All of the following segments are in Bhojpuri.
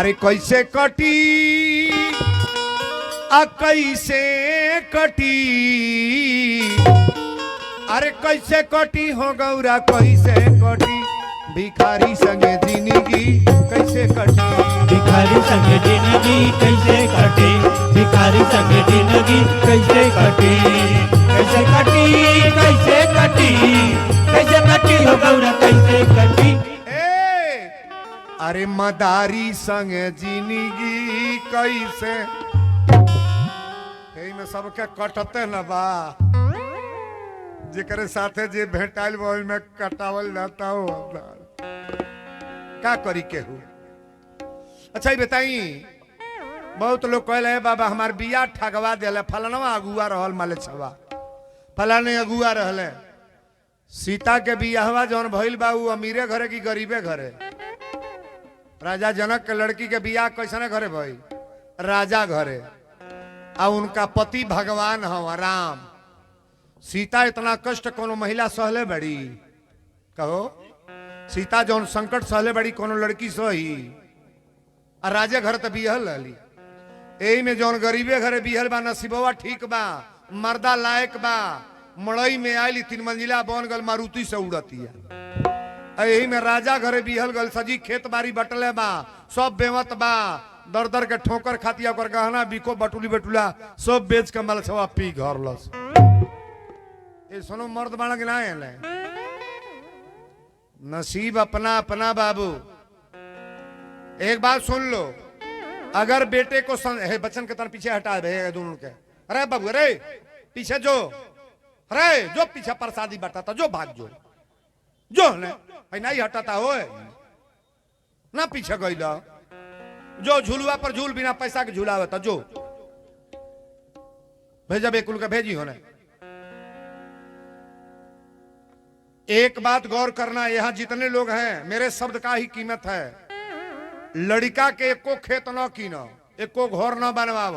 अरे कैसे कटी कैसे कटी, अरे कैसे कटी हो गौरा कैसे कटी, भिखारी संगे जिंदगी कैसे कटी, भिखारी संगे जिंदगी कैसे कटी, भिखारी संगे जिंदगी कैसे कटी, कैसे कटी कैसे कटी, कैसे कटी हो गौरा कैसे कटी। अरे मदारी संगे जिंदगी कैसे, में सबके कटते न बा, जेकरे साथे जे भेटाइल वही में कटावल जाता हो, का करी केहू। अच्छा ही बताई, बहुत लोग कहले है बाबा हमार बिया ठगवा दिले, फलानवा अगुआ रहल माले छवा, फलाने अगुआ रहले। सीता के बियाहवा जौन भइल बा उ अमीरे घरे की गरीबे घरे, राजा जनक के लड़की के बियाह कैसने घरे भई, राजा घरे, और उनका पति भगवान हवा राम। सीता इतना कष्ट कोनो महिला सहले बड़ी, कहो सीता जौन संकट सहले बड़ी कोनो लड़की सही, और राजे घर तो बिहल रही, यही में जौन गरीबे घरे बिहल बा नसीबवा ठीक बा, मर्दा लायक बा, मड़ई में आयली 3 मंजिला बन गल मारुति से उड़ती है। यही में राजा घरे बिहल गल, सजी खेत बाड़ी बटले बा, सब बेवत बा, दर दर के ठोकर खातिया कर गहना बिको बटुली बटुला सब बेच के मल छवा पी घर लस। ये सुनो मर्द बाण के ना है, नसीब अपना अपना बाबू। एक बात सुन लो, अगर बेटे को बच्चन के तरह पीछे हटा दे दोनों के, अरे बाबू अरे पीछे जो, अरे जो पीछे प्रसादी बटाता जो भाग जो नहीं हटाता हो ना, पीछे गई जो झूलवा पर झूल बिना पैसा के झूलावता जो भेजा बेकुल का भेजी होने। एक बात गौर करना, यहां जितने लोग हैं मेरे शब्द का ही कीमत है। लड़का के एको खेत न कीना, एको घर न बनवाव,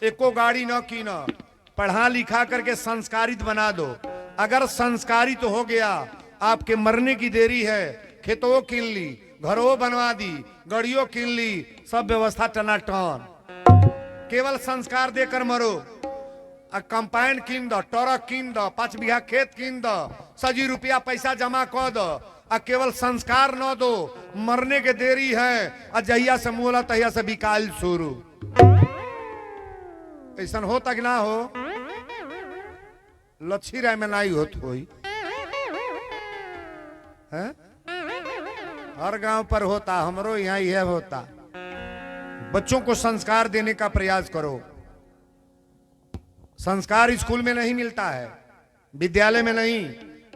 एको गाड़ी न कीना, पढ़ा लिखा करके संस्कारित बना दो। अगर संस्कारित हो गया, आपके मरने की देरी है, खेतों कीन ली, घरों बनवा दी, गाड़ियों कीन ली, सब व्यवस्था टनाटन, केवल संस्कार देकर मरो। कंपाइन कीन दो, टरक कीन दो, 5 बीघा खेत कीन दो, सजी रुपया पैसा जमा कर दो, केवल संस्कार न दो, मरने के देरी है, जहिया से मोला तहिया से बिकाल शुरू। ऐसा होता कि ना हो, लच्छी राय में नहीं होत होई है? हर गांव पर होता, हमरो यहाँ यह होता। बच्चों को संस्कार देने का प्रयास करो। संस्कार स्कूल में नहीं मिलता है, विद्यालय में नहीं,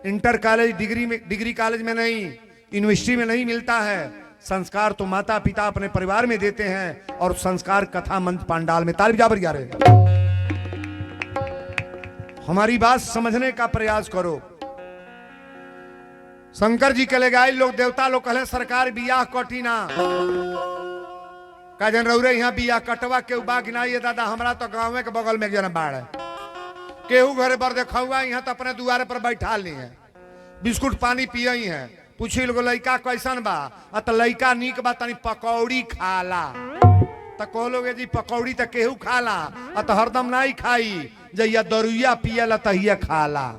इंटर कॉलेज डिग्री कॉलेज में नहीं, यूनिवर्सिटी में नहीं मिलता है। संस्कार तो माता पिता अपने परिवार में देते हैं, और संस्कार कथा मंच पांडाल में। ताली बजाबर जा रहे, हमारी बात समझने का प्रयास करो। शंकर जी के ले गए लोग, देवता लोग कहले सरकार बियाह कटी ना, का जन रौरे यहाँ बियाह कटवा के बाग ना, ये दादा हमरा तो गाँव के बगल में एक जना बाढ़ है, केहू घरे बर देखा हुआ, यहाँ तो अपने दुआरे पर बैठा ली है, बिस्कुट पानी पिया ही है, पूछी लोग लड़का कैसन बा, तो लड़का नीक बा, तनी पकौड़ी खाला, तो कहो लोगे जी पकौड़ी तो केहू खाला, तो हरदम नहीं खाई, जहिया दरुइया पियला तहिया खाला,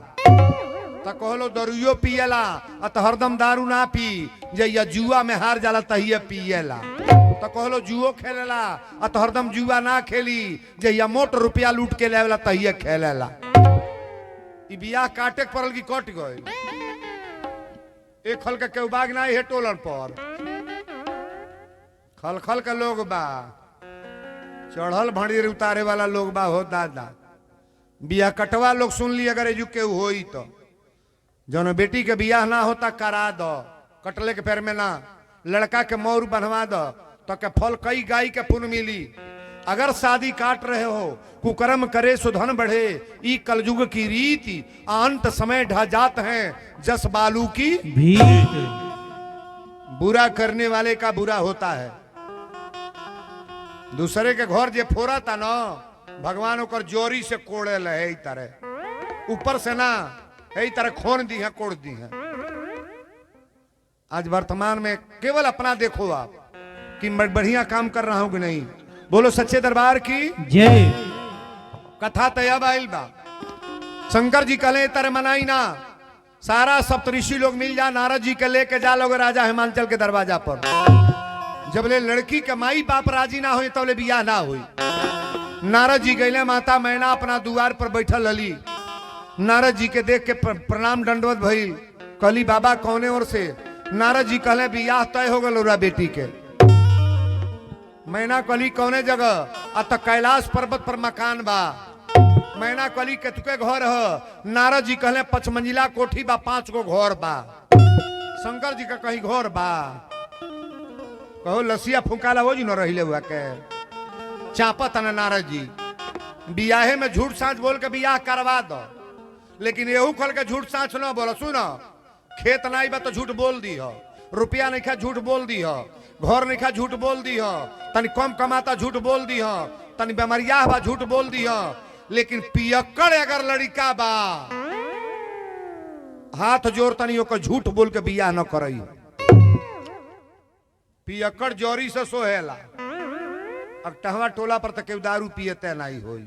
तो कहलो दरुइयो पियला, तो हरदम दारू ना पी, जहिया जुआ में हार जाला तहिया पियला, तो कहलो जुओ खेलेला, तो हरदम जुआ ना खेली, जहिया मोट रुपया लूट के लेवला तहिया खेलेला। ई बियाह काटे पड़ल की कट गए, एक खल के केहू बाग ना है टोलन पर, खल खल के लोग बा, चढ़ल भंडीर उतारे वाला लोग बा हो दादा। बियाह कटवा लोग सुन ली, अगर एजू केहू होई तो जौन बेटी के बियाह ना होता करा दो, कटले के पैर में ना, लड़का के मोर बनवा दो, तो के फल कई गाय के पुण्य मिली। अगर शादी काट रहे हो, कुकर्म करे सुधन बढ़े, ई कलयुग की रीति, अंत समय ढह जात हैं जस बालू की भीत। बुरा करने वाले का बुरा होता है। दूसरे के घर जे फोड़ा था ना, भगवान ओकर जोरी से कोड़े लहे, तरह ऊपर से ना, यही तरह खोन दी है, कोड़ दी है। आज वर्तमान में केवल अपना देखो आप, कि मैं बढ़िया काम कर रहा हूं कि नहीं। बोलो सच्चे दरबार की जय। कथा तैयार आइल बा। शंकर जी कहले तर मनाई ना, सारा सप्तऋषि लोग मिल जा, नारद जी के लेके जा लोग राजा हिमांचल के दरवाजा पर। जबले लड़की के माई बाप राजी ना हुई तबले बियाह ना हुई। नारद जी गईले, माता मैना अपना द्वार पर बैठल हली। नारद जी के देख के प्रणाम दंडवत भइल। कहली बाबा कौने ओर से? नारद जी कहले बियाह तय हो गल ओरा बेटी के। मैना कहली कौने जगह? आ त कैलाश पर्वत पर मकान बा। मैना कहली के तुके घर ह? नारद जी कहले 5 मंजिला कोठी बा, 5 गो घर बा। शंकर जी का कहीं घर बा? कहो लसिया फुकाला हो जी न रहिले हुआ के चापा तना। नारद जी बियाहे में झूठ साँच बोल के बियाह करवा दो, लेकिन एहू खोल के झूठ साँच न बोलो। सुनो, खेत नहीं बा तो झूठ बोल दी हो, रुपया नहीं खा झूठ बोल दी हो, घर नहीं खा झूठ बोल दी हो, तनी कम कमाता झूठ बोल दी हो, तनी बेमरिया बा झूठ बोल दी हो। लेकिन पियक्कड़ अगर लड़का बा, हाथ जोड़ तनी ओकर झूठ बोल के बियाह न करई। पियक्कड़ जोरी से सोहेला। अब टहवा टोला पर तक दारू पियते नहीं होई।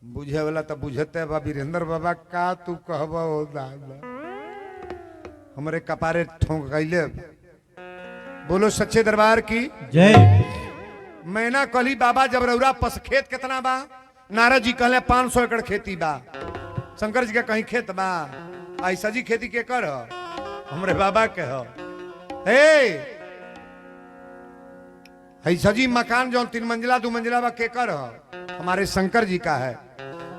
बुझे वाला तो बुझते बा। वीरेंद्र बाबा का तू कहबा हो दादा, हमरे कपारे ठोंक गईले। बोलो सच्चे दरबार की जय। मैना कहली बाबा जब रौरा पस खेत कितना बा? नारद जी कहले 500 एकड़ खेती बा। शंकर जी के कहीं खेत बा? ऐसा जी खेती के कर हमरे बाबा के हो। ऐसा जी मकान जो 3 मंजिला 2 मंजिला बा के कर हमारे शंकर जी का है।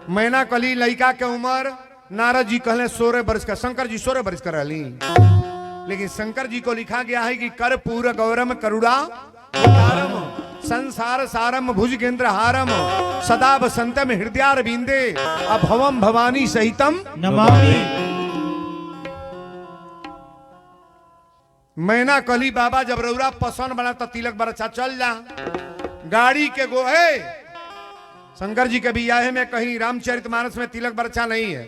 मैना कहली लड़का के उम्र? नारद जी कहले 16 वर्ष का। शंकर जी 16 वर्ष का रहली, लेकिन शंकर जी को लिखा गया है कि कर्पूर गौरम करुणा संसार सारम भुजगेंद्र हारम सदा वसंतम हृदयारविंदे अभवम भवानी सहितम नमामि। मैना कहली बाबा जब रौरा पसंद बना तो तिलक बरसा चल जा। गाड़ी के गो है शंकर जी के बियाहे में कहीं रामचरितमानस में तिलक बरसा नहीं है,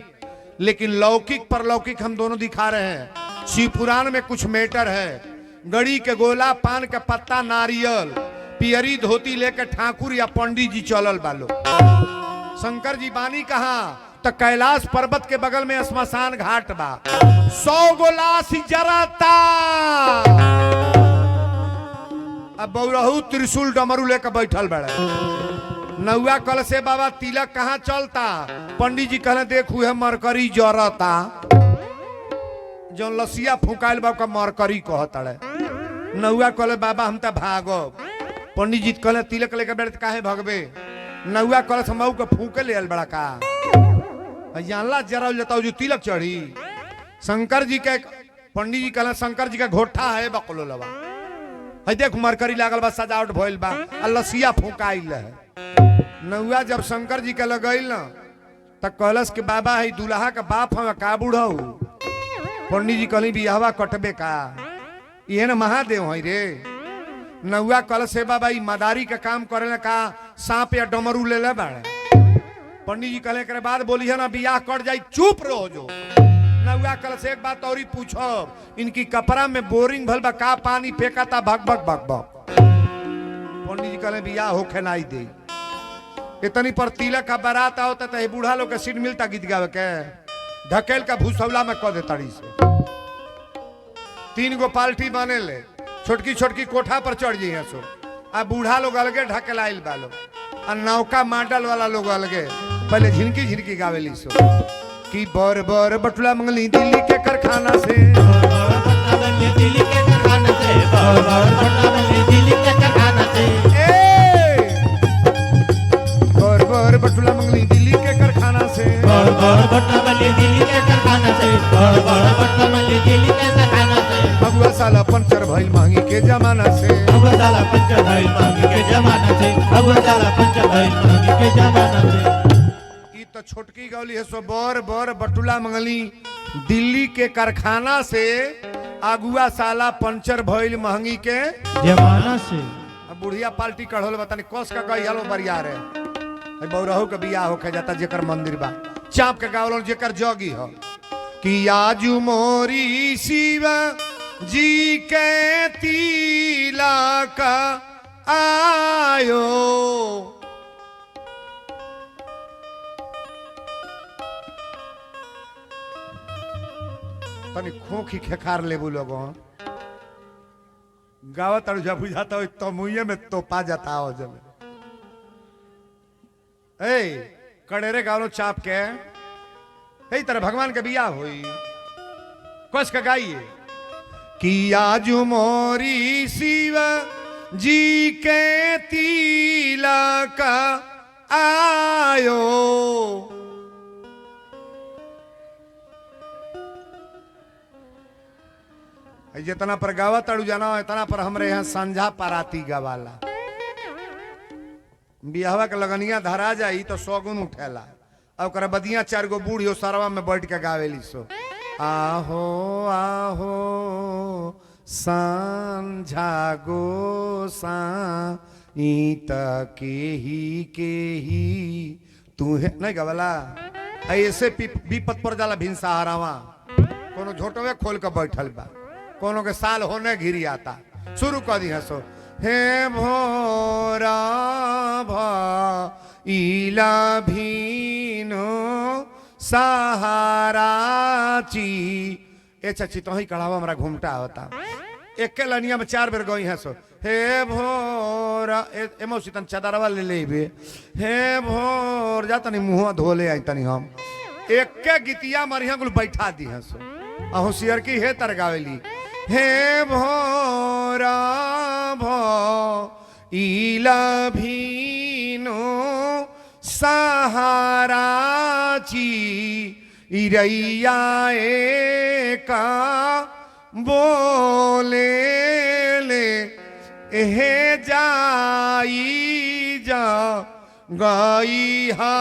लेकिन लौकिक परलौकिक हम दोनों दिखा रहे हैं। शिव पुराण में कुछ मैटर है। गड़ी के गोला, पान के पत्ता, नारियल, पियरी धोती लेके ठाकुर या पंडित जी चलल बालो। शंकर जी बानी कहाँ? तो कैलाश पर्वत के बगल में श्मशान घाट बा। 100 गो लाश जरता। अब बौरहू त्रिशूल डमरू लेकर बैठल बड़े। नौआ कल से बाबा तिलक कहाँ चलता? पंडित जी कहले देखू है मरकरी जरता। जो लसिया फुकाइल बा मरकरी कहतड़े। नौआ कहले बाबा हम तो भागो। पंडित जी कहले तिलक लेकर बैठ काहे भगबे? नौआ कहले से मऊ के फूके ले बड़ा का जानला जरा जाता जो तिलक चढ़ी। शंकर जी के पंडित जी कहले शंकर जी का घोटा है बकलो लवा है, देख मरकरी लागल बा, सजावट भइल बा, लसिया फुकाइल है। नौआ जब शंकर जी के लगैल न त कहलस कि बाबा है दूल्हा का बाप हम का बूढ़ऊ। पंडित जी कहली बियाहवा कटबे का? ये न महादेव है रे। नौआ कल से बाबा मदारी का काम करे का सांप या डमरू ले ले बाड़े। पंडित जी कहले के बाद बोली है ना बियाह कट जाई, चुप रहो जो। नौआ कल से एक बात और पूछो, इनकी कपड़ा में बोरिंग भल बा का पानी फेंकाता भग भग भग भग। पंडित जी कहले बियाह होखे नहीं दे। इतनी पर तिलक का बारात होता तो बूढ़ा लोग के सीट मिलता गीत गावे के, ढकेल का भूसौला में कह देता से। 3 गो पाल्टी बने ले, छोटकी छोटकी कोठा पर चढ़ जाइए सो। आ बूढ़ा लोग अलगे ढकेलाइल बालो, आ नौका मॉडल वाला लोग अलगे पहले झिनकी झिनकी गावेली सो कि बर बर बटुला मंगली दिल्ली के कारखाना से। दिल्ली के कारखाना से दिल्ली के कारखाना से बर बटुला मंगली दिल्ली के कारखाना से। दिल्ली के कारखाना से दिल्ली के कारखाना से। अबुआ साला पंचर भइल महंगी के जमाना से। अबुआ साला पंचर भइल महंगी के जमाना से। अबुआ साला पंचर भइल महंगी के जमाना से। ई तो छोटकी गौली है सो बर बर बटुला मंगली दिल्ली के कारखाना से। अगुआ साला पंचर भइल महंगी के जमाना से। अब बुढ़िया पार्टी कढ़ोल बतानी कोस का गई हलो बरिया रे। बौरहू के बियाह होके जाता जेकर मंदिर बा, चाप के गावल जेकर जगी हो कि आजू मोरी शिव जी के तिलक आयो। तनी खोखी खेखार लेबू लोग गावा तड़ू जब बुझाता हो तो मुँह में तोपा जाता हो जब ए कड़ेरे गालो चाप के कई तरह भगवान के बिया हुई कस का गाइए कि आज मोरी शिव जी के तिलक आयो। जितना पर गावा तड़ू जाना इतना पर हमरे यहाँ संझा पराती गवाला बिहवा के लगनिया धरा जाई तो 100 गुण उठेला और बदिया 4 गो बूढ़ी हो सरवा में बैठ के गावेली सो आहो आहो संझा गो सा ईत के ही तू है नहीं गवाला ऐसे विपत पर जाला भिनसा हरावा कोनो झोटवे खोल के बैठल बा कोनो के साल होने घिरी आता शुरू कर दी हसो हे भोरा इला भीनो सहाराची ए चाची तो ही कढ़ावा हमारा घूमटा होता एक के लनिया में 4 बेर गई हसो हे भोरा ए मौसी तन चदरवा ले लेबे हे भोर जा तनी मुंह धोले आई तनी हम एक के गीतिया मरिया गुल बैठा दी हसो होशियार की हे तरगावेली हे भोरा इला भीनो सहाराची इरैया का बोले ले हे जाई जा गई हा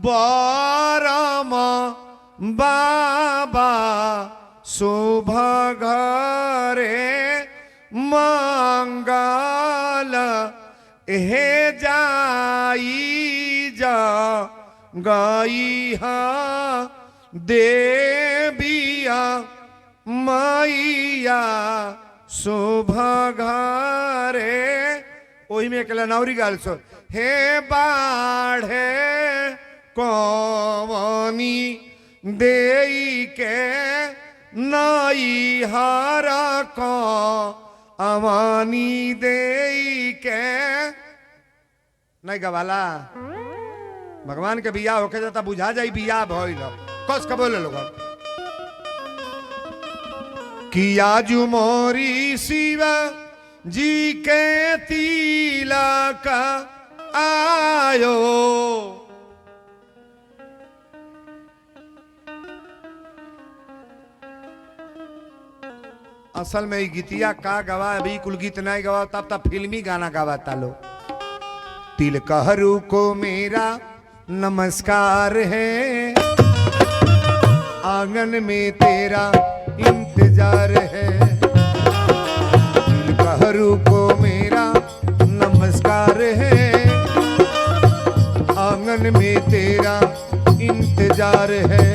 बारमा बाबा शुभ घरे मंगल हे जाई जा गई हा देविया मैया शुभ घरे ओही में एक नौरी गाल सो हे बाढ़े कौवनी देई के नाई हारा को अवानी देई के नहीं गवाला भगवान के बिया होके जाता बुझा जाई बिया भइल कस के बोले लोग कि आजू मोरी शिव जी के तिलक आयो। असल में गीतिया का गवा अभी कुल गीत नहीं गवा तब फिल्मी गाना गवाता लो। तिलकहरू को मेरा नमस्कार है आंगन में तेरा इंतजार है। तिलकहरू को मेरा नमस्कार है आंगन में तेरा इंतजार है।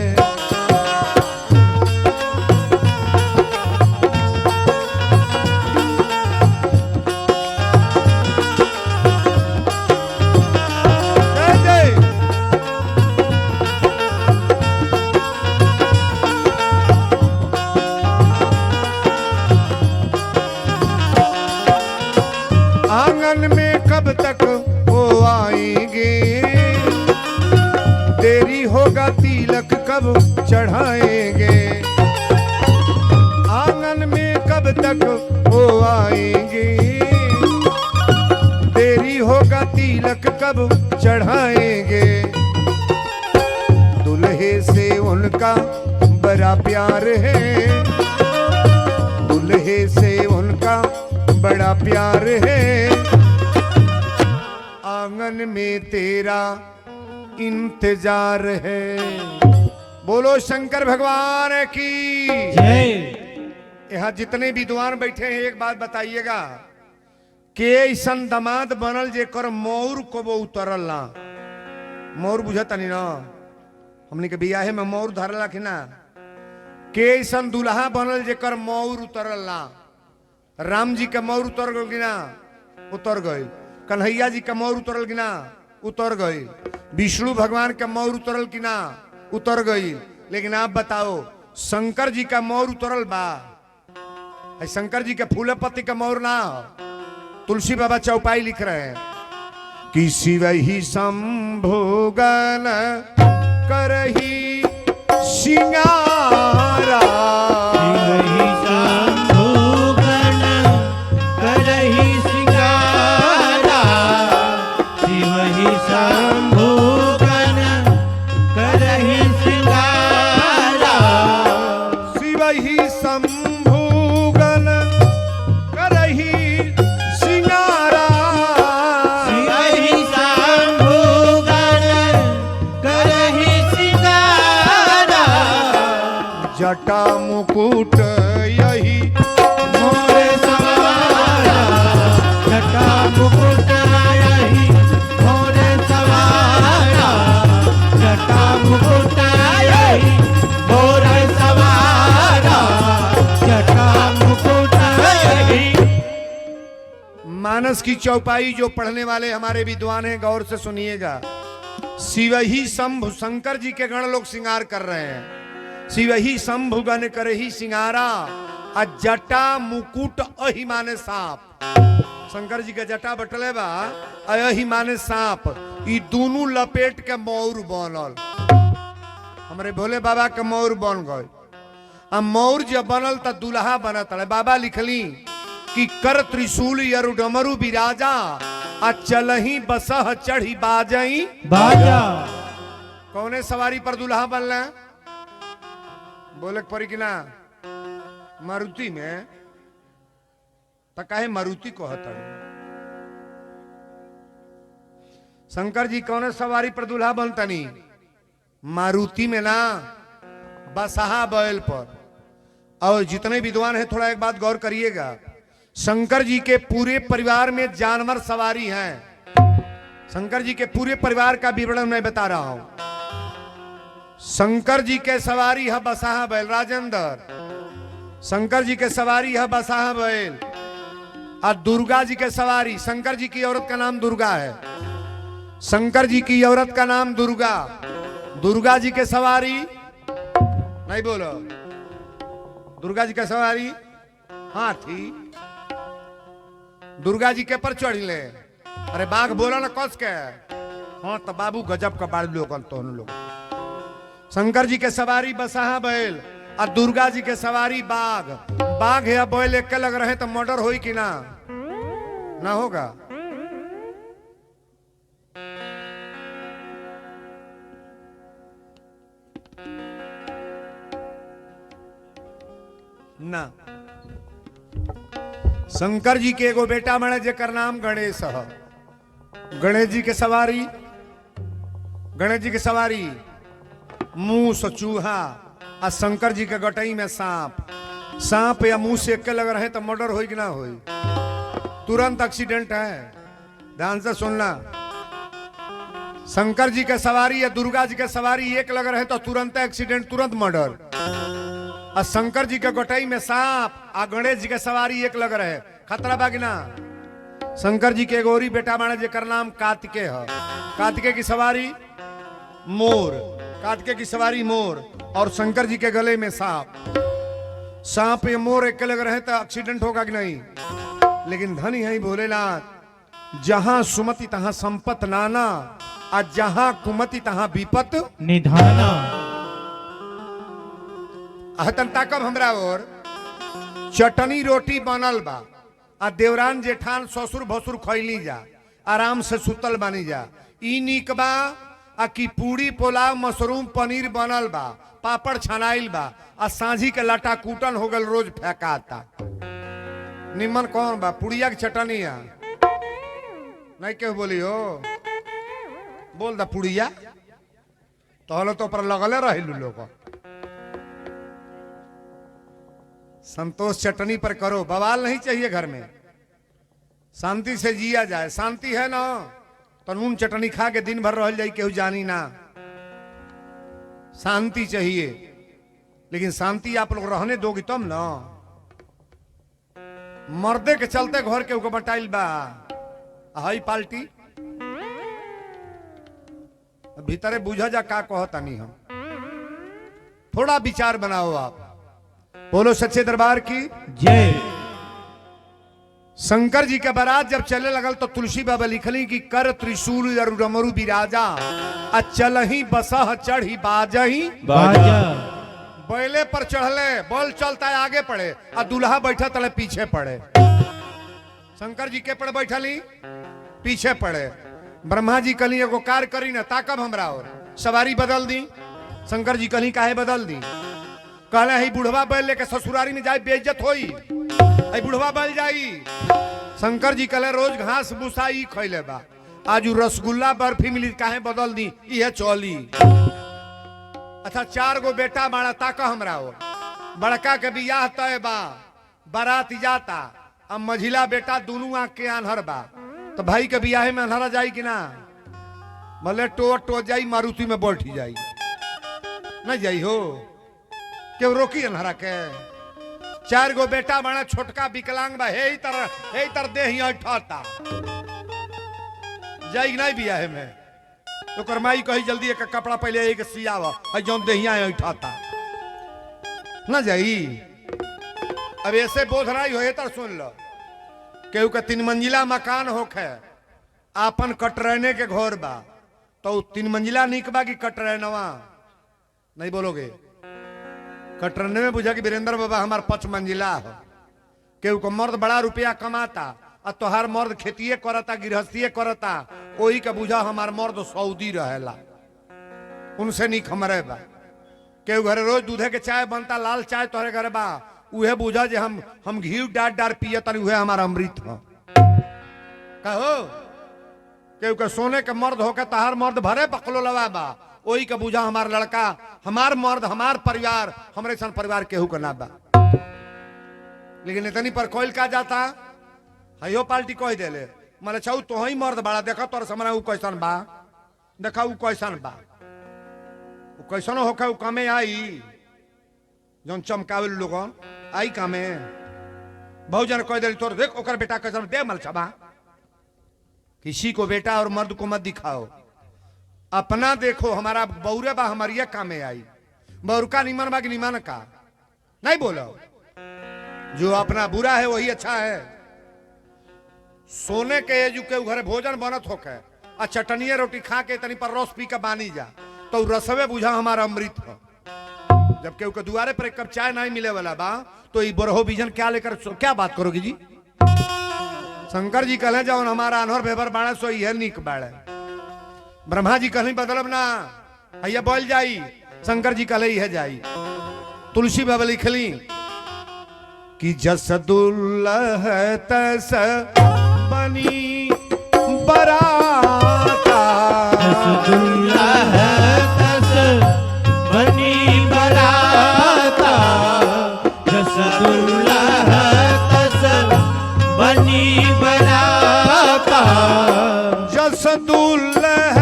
आंगन में कब तक वो आएंगे देरी होगा तिलक कब चढ़ाएंगे। आंगन में कब तक वो आएंगे देरी होगा तिलक कब चढ़ाएंगे। दुल्हे से उनका बड़ा प्यार है दुल्हे से उनका बड़ा प्यार है आंगन में तेरा इंतजार है। बोलो शंकर भगवान की जय। यहाँ जितने विद्वान बैठे हैं एक बात बताइएगा कि ऐसन दामाद बनल जे कर मौर को वो उतरल ना मौर बुझता नहीं ना हमने के बियाहे में मौर धरला कि ना के ऐसन दुल्हा बनल जेकर मौर उतरल ना। राम जी के मौर उतर गल कि ना? उतर गई। कन्हैया जी के मौर उतरल कि ना? उतर गई। विष्णु भगवान के मौर उतरल कि ना? उतर गई। लेकिन आप बताओ शंकर जी का मौर उतरल बा? शंकर जी के फूले पत्ती का मौर ना। तुलसी बाबा चौपाई लिख रहे हैं कि शिव ही संभोगन करही सिंगारा। शिवहि शंभुगन करहि सिंगारा। शिवहि शंभुगन करहि सिंगारा। शिव ही संभोगन करही सिंगारा। शिवहि शंभुगन करहि सिंगारा। जटा मुकुट यही मोरे सवारा। जटा मुकुट यही मोरे सवारा। जटा मुकुट यही मोरे सवारा। जटा मुकुट यही। मानस की चौपाई जो पढ़ने वाले हमारे विद्वान हैं गौर से सुनिएगा। शिव ही शंभु, शंकर जी के गण लोग श्रृंगार कर रहे हैं। शिव ही शंभु गण करही सिंगारा। आ जटा मुकुट अहि माने सांप। शंकर जी के जटा बटले बा अहि माने सांप। ई दोनों लपेट के मौर बनल। हमारे भोले बाबा के मौर बन गए। आ मौर जब बनल त दुल्हा बनत रहे। बाबा लिखली कि कर त्रिशूल यरु डमरु बिराजा। आ चलही बसह चढ़ी बाजई बाजा। कौने सवारी पर दुल्हा बनले? बोले परी कि ना? मारुति में। तो काहे मारुति को हता? शंकर जी कौने सवारी पर दुल्हा बनतनी? मारुति में ना, बसहा बैल पर। और जितने विद्वान हैं थोड़ा एक बात गौर करिएगा। शंकर जी के पूरे परिवार में जानवर सवारी हैं। शंकर जी के पूरे परिवार का विवरण मैं बता रहा हूं। शंकर जी के सवारी है बसहा बैल। राजेंद्र, शंकर जी के सवारी है बसहा बैल। और दुर्गा जी के सवारी, शंकर जी की औरत का नाम दुर्गा है। शंकर जी की औरत का नाम दुर्गा। दुर्गा जी के सवारी नहीं बोलो। दुर्गा जी का सवारी हाथी। दुर्गा जी के पर चढ़ ले। अरे बाघ बोला ना कस के। हाँ तो बाबू गजब का बाढ़ लोगन तो लोग। शंकर जी के सवारी बसहा बैल और दुर्गा जी के सवारी बाघ। बाघ या बैल एक लग रहे तो मर्डर होई कि ना? ना होगा। ना। शंकर जी के एगो बेटा मरे जेकर नाम गणेश है। गणेश जी के सवारी, गणेश जी के सवारी मूस चूहा। और शंकर जी के गटई में सांप। सांप या मुंह से एक लग रहे तो मर्डर होई कि ना होई? तुरंत एक्सीडेंट है। ध्यान से सुनना। शंकर जी के सवारी या दुर्गा जी के सवारी एक लग रहे तो तुरंत एक्सीडेंट, तुरंत मर्डर। और शंकर जी के गोटाई में सांप आ गणेश जी के सवारी एक लग रहे, खतरा बागी ना। शंकर जी के गोरी बेटा माने जेकर नाम कार्तिकेय है। कार्तिकेय की सवारी मोर। कार्तिकेय की सवारी मोर। और शंकर जी के गले में सांप। सांप या मोर एक लग रहे तो एक्सीडेंट होगा कि नहीं? लेकिन धनी है भोलेनाथ। जहां सुमति तहां संपत नाना। और जहां कुमति तहां विपत निधाना। अहतन ताकब हमरा और चटनी रोटी बनल बा। आ देवरान जेठान ससुर भसुर खैली जा। आराम से सुतल बानी जा। ई नीक बा आ की पूरी पुलाव मशरूम पनीर बनल बा, पापड़ छनाइल बा। आ सांझी के लाटा कूटन हो गल रोज फेंकाता। निमन कौन बा? पुड़िया की चटनी है। नहीं क्यों बोली हो? बोल दा पुड़िया तो पर लगले रहे लोग। संतोष चटनी पर करो। बवाल नहीं चाहिए घर में। शांति से जिया जाए। शांति है ना तो नून चटनी खा के दिन भर रह जाए, केहू जानी ना। शांति चाहिए। लेकिन शांति आप लोग रहने दोगी तब ना। मर्दे के चलते घर के ऊपर बटाइल बा हई पार्टी भीतरे बुझा जा का कहता नहीं। हम थोड़ा विचार बनाओ आप। बोलो सच्चे दरबार की जय। शंकर जी के बारात जब चले लगल तो तुलसी बाबा लिखली कि कर त्रिशूल रमरु बिराजा आ चलही बसह चढ़ी बाजही बाजा। बैले पर चढ़ले बोल चलता है आगे पड़े और दूल्हा बैठा तले पीछे पड़े। शंकर जी के पड़ बैठली पीछे पड़े। ब्रह्मा जी कली एगो कार करी ना ताकब हमरा और सवारी बदल दी। शंकर जी कली काहे बदल दी? कहले ही बुढ़वा बैल लेके ससुरारी में जाए बेइज्जत होई। आई बुढ़वा बैल जाई। शंकर जी कहले रोज घास भूसा ई खइले बा आज उ रसगुल्ला बर्फी मिली काहे बदल दी? इहे चली। अच्छा 4 गो बेटा बाड़ा ताका हमरा हो। बड़का के बियाह तय बा बारात जाता। अब मझिला बेटा दोनों आंख के आन्हर बा तो भाई के बियाह में अन्हरा जाई कि ना? भले टो जाई मारुति में बैठी जाई नहीं जाई हो क्यों रोकी अन्हरा के? 4 गो बेटा बड़ा छोटका विकलांग बा हे तर देही अठाता जाई नहीं बियाह में तो करमाई कही जल्दी एक कपड़ा पहले एक सियावा जौन देहिया अठाता ना जाई। अब ऐसे बोध रही हो तर सुन लो केहू का 3 मंजिला मकान होखे आपन कटरने के घर बा तो 3 मंजिला निक बा कि कटरनवा? नहीं बोलोगे? कटरने में बुझा कि वीरेंद्र बाबा हमार 5 मंजिला हो। केहू को मर्द बड़ा रुपया कमाता और तोहार मर्द खेतिए करता गृहस्थीय करता वही का बुझा हमार मर्द सऊदी रहेला उनसे निक हमरे बा। केहू घरे रोज दूधे के चाय बनता लाल चाय तोहरे घरे बा उहे बुझा जे हम घी डार पिए तनी उहे हमारा अमृत हो। कहो केहू के सोने के मर्द होके तहार मर्द भरे पकलो लवा बा वही का बुझा हमार लड़का हमार मर्द हमार परिवार हमरे सन परिवार केहू का ना बा। लेकिन इतनी पर कोयल का जाता हयो पार्टी कह देले माने छौ तो ही मर्द बड़ा देखा तोर समरा उ कैसन बा देखा उ कैसन बा उ कैसन होके उ कमे आई जौन चमकावे लोगन आई कामे। बहुजन कह दे तोर देख ओकर बेटा कैसन दे मलछबा। किसी को बेटा और मर्द को मत दिखाओ अपना देखो हमारा बौरे बा हमारी कामे आई। बौरका निमन बा कि निमन का नहीं बोलो। जो अपना बुरा है वही अच्छा है। सोने के एजू के घरे भोजन बनत होके आ चटनिया रोटी खा के तनी पर रस पी के बानी जा तो रसवे बुझा हमारा अमृत हो। जब केहू के दुआरे पर एक कप चाय नहीं मिले वाला बा तो ये बरहो बीजन क्या लेकर क्या बात करोगी जी? शंकर जी कहले जाओ हमारा अनहर भेबर बाड़ा सो यह निक बाड़े। ब्रह्मा जी कहले बदलब ना भैया बोल जाई। शंकर जी कहले यह जाई। तुलसी बाबा लिखली कि जस दुल्लह तस बनी बराता जस दुल्लह तस बनी बराता जस दुल्लह तस बनी बराता जस दुल्लह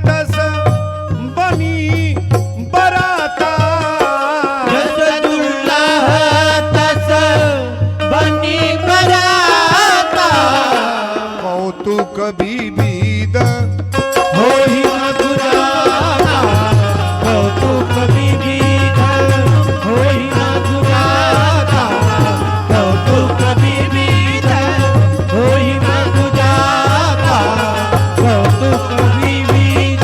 तस बनी बराता जस दुल्लह तस बनी बराता कौतुक विविध होई मधुराता कौतुक विविध होई मधुराता कौतुक विविध होई मधुराता कौतुक विविध।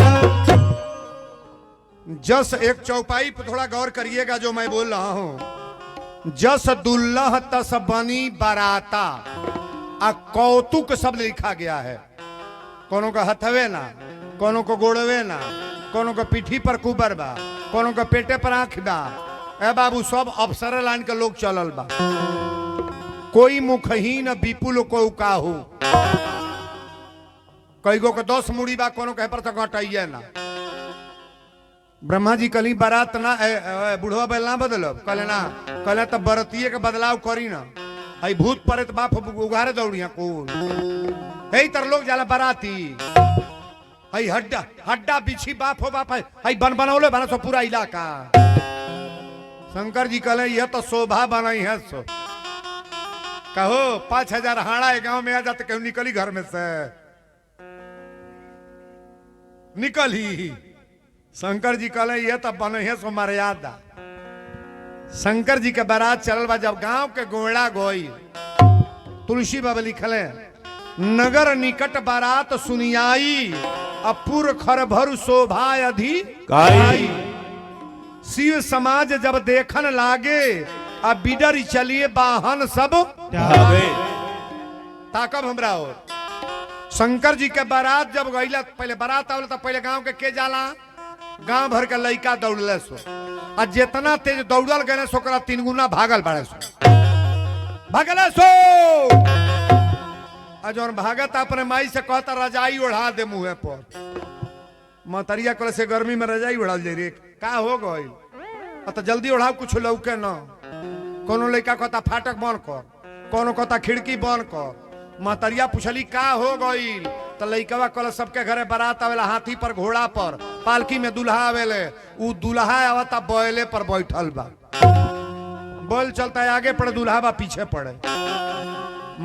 जस एक चौपाई पर थोड़ा गौर करिएगा जो मैं बोल रहा हूं। जस दुल्लह तस बनी बराता आ कौतुक शब्द लिखा गया है। कोनो का हथवे ना कोनो को गोड़वे ना कोनो को पीठी पर कुबर बा कोनो को पेटे पर आंख बा। ए बाबू सब अफसर लाइन के लोग चलल बा। कोई मुखहीन विपुल को काहू कई गो के 10 मुड़ी बा कोनो कहे पर तो घटाइए ना। ब्रह्मा जी कली बारात ना बुढ़वा बैल ना बदलब कहले ना कहले तब बरतिये के बदलाव करी ना। हई भूत प्रेत बाप उगारे दौड़िया कौन हे तर लोग जाला बाराती। हई हड्डा हड्डा बिछी बाप हो बाप हई बन बनौले बना सो पूरा इलाका शंकर जी कहले यह तो शोभा बनाई है सो कहो 5,000 हाड़ा गांव में आ जाते क्यों निकली घर में से निकली। शंकर जी कहले यह तो बने है सो मर्यादा। शंकर जी के बारात चलल बा जब गांव के गोड़ा गोई तुलसी बाबा लिखले नगर निकट बारात सुनियाई अपुर खर भर शोभा अधिकाई। शिव समाज जब देखन लागे अब बिडर चलिए वाहन सब ताकब हमरा और शंकर जी के बारात जब गईला पहले बारात आवल तो पहले गांव के जाला गांव भर के लइका दौड़ले सो आ जितना तेज दौड़ल गए सो ओकरा 3 गुना भागल बाड़े सो भागले सो आ जौन भागत अपने माई से कहता रजाई ओढ़ा दे मुँह पर मतरिया कल से गर्मी में रजाई उड़ाल दे रे का हो गई तो जल्दी उड़ाओ कुछ लौके न कोनो लड़का कहता फाटक बंद कर कोनो कहता खिड़की बंद कर मतरिया पूछली का हो गई तो लड़कवा कल सबके घरे बारात आवेला हाथी पर घोड़ा पर पालकी में दूल्हा आवेले उ दूल्हा आवता बैले पर बैठल बा बोल चलता है आगे पड़े दूल्हा बा पीछे पड़े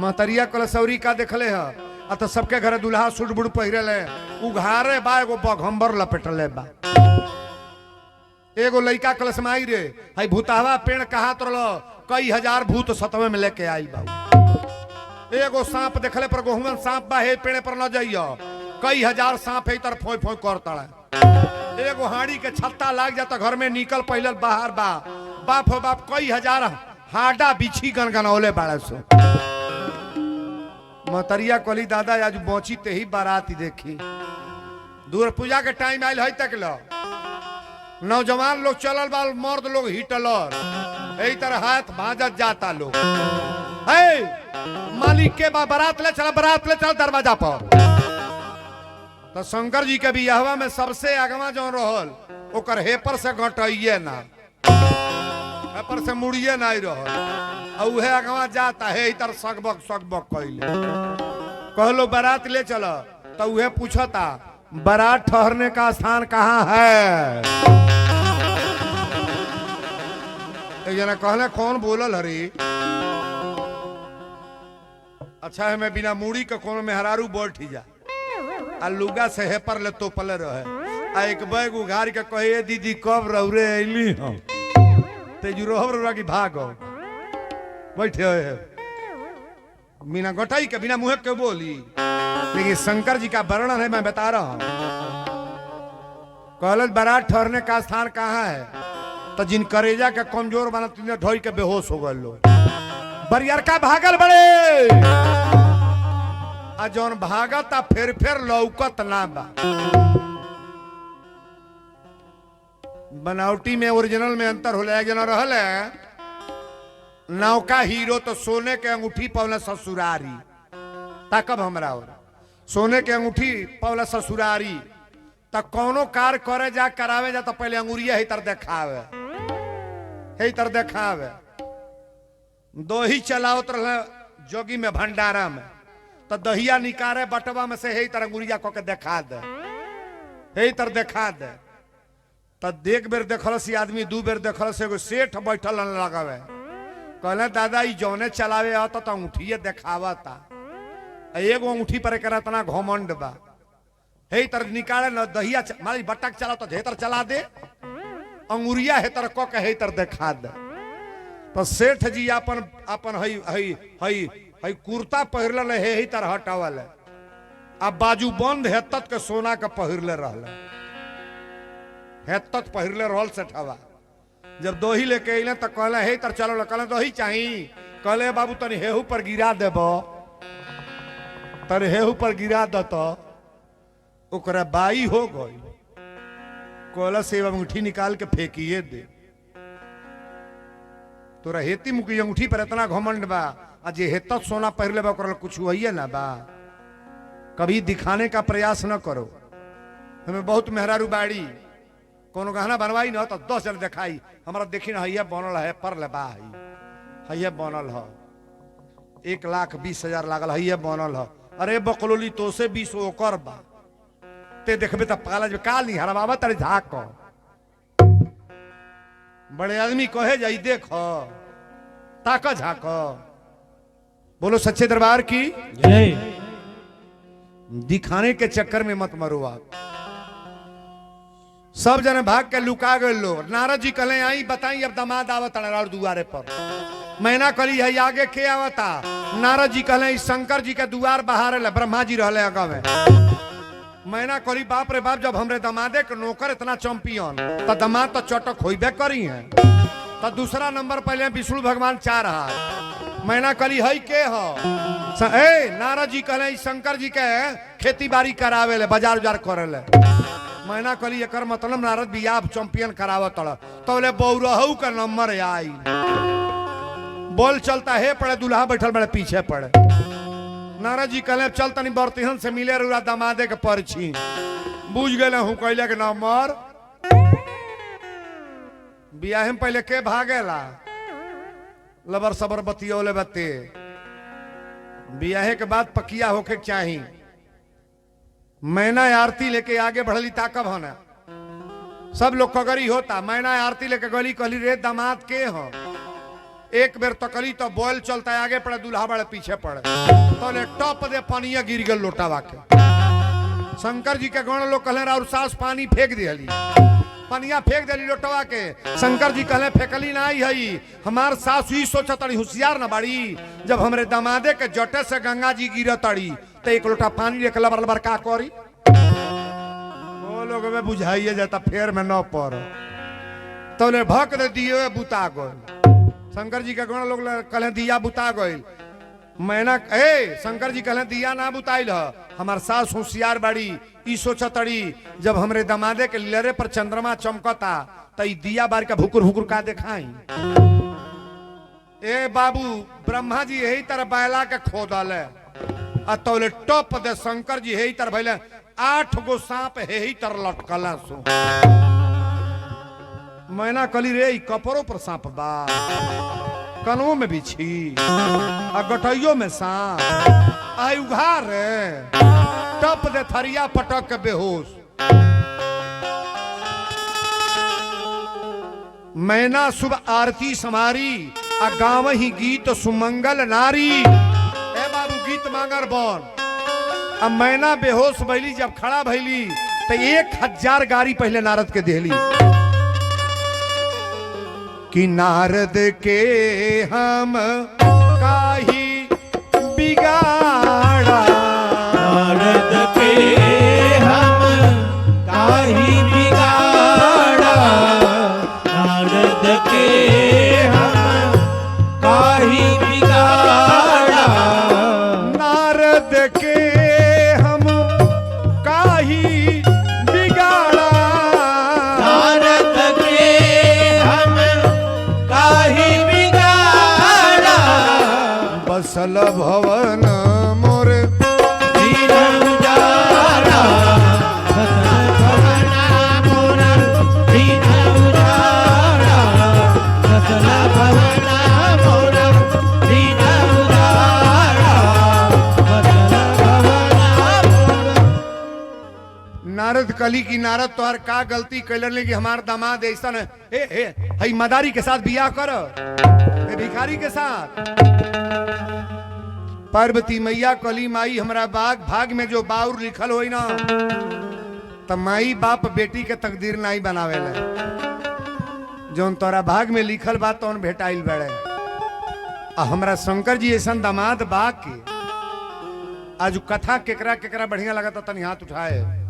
मतरिया कल सौरी का देखले है तो सबके घरे दूल्हा सूट बूट पहिरले उघारे बा एगो बघम्बर लपेटले बा एगो लइका कलश में आई रे हई भूतावा पेड़ कहा तोरलो कई हजार भूत सतवे में लेके आई बा। एगो सांप देखले पर गोहुमन सांप बा हे पेड़ पर न जाइयो कई हजार सांप है तरफ फोई फोई कर तड़ा। एगो हाड़ी के छत्ता लाग जाता घर में निकल पहले बाहर बा बाप हो बाप कई हजार हाडा बिछी गनगनौले बाड़े सो। मतरिया कोली दादा आज बची ते ही बाराती देखी दूर पूजा के टाइम आयल है तक लो नौजवान लोग चलल बाल मर्द लोग हिटलर यही तरह हाथ भाजत जाता लोग मालिक के बारात ले चल दरवाजा पर। तो शंकर जी के बियाहवा में सबसे अगवा जो रहल ओकर हेपर से घटाइए ना हेपर से मुड़िए ना रहल उहे अगवा जाता है इधर सकबक सकबक कहले कहलो बारात ले चलो तो उहे पूछता बारात ठहरने का स्थान कहाँ है। एक जना कहले कौन बोलल हरी अच्छा है मैं बिना मूड़ी के कोनो मेहरारू बैठ जा आ लुगा से हेपर ले तोपले रहे आ एक बैग उघार के कहे दीदी कब रौरे अइली हम तेजू रोहर की भागो बैठे है बिना गोटाई के बिना मुँह के बोली। लेकिन शंकर जी का वर्णन है मैं बता रहा हूं कहल बारात ठहरने का स्थान कहाँ है तो जिन करेजा के कमजोर बना तुमने ढोई के बेहोश हो गए लोग बरियर का भागल बड़े आ जौन भागत आ फिर लौकत ना बा। बनावटी में ओरिजिनल में अंतर हो जना रहल है नौका हीरो तो सोने के अंगूठी पवला ससुरारी ताकब हमरा और सोने के अंगूठी पवला ससुरारी तक कौनो कार करे जा करावे जा तो पहले अंगूरिया ही तर देखावे दो ही चलावत रहे जोगी में भंडारा में तो दहिया निकारे बटवा में से हे तर अंगूरिया को के देखा दे हे तर देखा दे तो देख बेर देखल सी आदमी दू बेर देखल से एगो सेठ बैठल लगावे कहले दादा ई जौने चलावे आता तो अंगूठिए देखावता एगो अंगूठी पर एक इतना घमंड बा हे तर निकाले न दहिया मारी बटक चला तो हेतर चला दे अंगूरिया हेतर को के हेतर देखा दे। तो सेठ जी अपन अपन हई हई हई हई कुर्ता पहिरल है ही तर हटावल है अब बाजू बंद हेतत के सोना के पहिरले रहल हेतत पहिरले रहल सेठवा जब दोही लेके अइले तो कहले हे तर चलो कहले दोही चाही कहले बाबू तनी हेहू पर गिरा देबो तनी हेहू पर गिरा दत ओकरा बाई हो गई कहला से अंगूठी निकाल के फेंकिए दे तोरा हेती मुकी अंगूठी पर इतना घमंड बा आ जे हेतत सोना पहिरले बा ओकरा कुछ हुइए ना बा कभी दिखाने का प्रयास न करो। हमें बहुत मेहरारू बाड़ी कोनो गहना बनवाई न तो 10 जन दिखाई हमारा देखी ना हइया बनल है पर ले बा हइया बनल है 1,20,000 लागल हइया बनल है अरे बकलोली तो से 20 ओकर बा ते देखबे त पाला जे काल नहीं हरबाबा तरे झाक बड़े आदमी कहे जाई देखो ताका झाको बोलो सच्चे दरबार की जय। दिखाने के चक्कर में मत मरो आप। सब जने भाग के लुका गए लो। नारद जी कहले आई बताई अब दामाद आवत और दुआरे पर मैना कली है आगे के आवता। नारद जी कहले इस शंकर जी के दुआर बहार ले ब्रह्मा जी रहले अगा में। मैना कली बाप रे बाप जब हमरे दमादे के नौकर इतना चैंपियन तो दमाद तो चटक होइबे करी है। तो दूसरा नंबर पहले विष्णु भगवान 4 हाथ। मैना कली है के हो ए नारद जी कहले इस शंकर जी के खेती बाड़ी करावे ले बाजार उजार करे ले। मैना कली एकर मतलब नारद बियाह चैंपियन करावत तो बोले बौरहू का नंबर आई। बोल चलता है पड़े दूल्हा बैठल बड़े पीछे पड़े। नारद जी कहले चल तनी बर्तिहन से मिले रुआ दामादे के परछी बुझ गए हूँ कहले के नंबर बियाह में पहले के भागेला लबर सबर बतियोले बते बियाहे के बाद पकिया होके चाही। मैना आरती लेके आगे बढ़ली ताकब होना सब लोग कगरी होता। मैना आरती लेके गली कहली रे दामाद के हो एक बेर तकली तो बोल चलता है आगे पड़े दूल्हा बड़े पीछे पड़े तो ले टॉप दे पानिया गिर गल लोटावा के। शंकर जी के गण लोग कहले और सास पानी फेंक दिहली पनिया फेंक दिली लोटवा के। शंकर जी कहले फेंकली ना आई हई हमार सास ही सोचा तड़ी होशियार ना बाड़ी जब हमरे दमादे के जटे से गंगा जी गिरत तड़ी तो एक लोटा पानी लेके लबर लबर का करी वो लोग में बुझाइए जाता फेर में न पड़ तो ले भक दे दिए बुता गई। शंकर जी के गण लोग कहले दिया बुता गई। मैना ए शंकर जी कहले दिया ना बुताइल हमार सास होशियार बाड़ी ई सोचा तड़ी जब हमरे दमादे के लरे पर चंद्रमा चमकता तो ई दिया बार का भुकुर भुकुर का देखाई। ए बाबू ब्रह्मा जी यही तरह बैला के खोदल है तौले टॉप दे शंकर जी यही तरह भैले 8 गो सांप यही तरह लटकला सो। मैना कली रे ई कपड़ों पर सांप बा कनों में बिछी आ गठइयों में सांप आई उघार टप दे थरिया पटक के बेहोश। मैना शुभ आरती समारी आ गाँव ही गीत सुमंगल नारी। ए बाबू गीत मांगर बन अब मैना बेहोश भैली जब खड़ा भैली तो 1000 गाड़ी पहले नारद के देली कि नारद के हम काही बिगाड़ा नारद के हम काही बिगाड़ा नारद के हम काही बिगाड़ा नारद के हम काही बिगाड़ा नारद के हम काही बिगाड़ा बसल भवन मोर दीन उजाड़ा बसल भवन मोर दीन उजाड़ा बसल भवन मोर दीन उजाड़ा बसल भवन नारद कली की नारद तोहर का गलती कैलन कि हमार दामाद ऐसा हई मदारी के साथ बियाह कर भिखारी के साथ। पार्वती मैया कली माई हमरा भाग में जो बाउर लिखल होई ना त माई बाप बेटी के तकदीर नहीं बनावेला जौन तोरा भाग में लिखल बा तौन भेटाइल बड़े। आ हमरा शंकर जी ऐसा दामाद बा के आज कथा केकरा केकरा बढ़िया लगा तनी हाथ उठाए।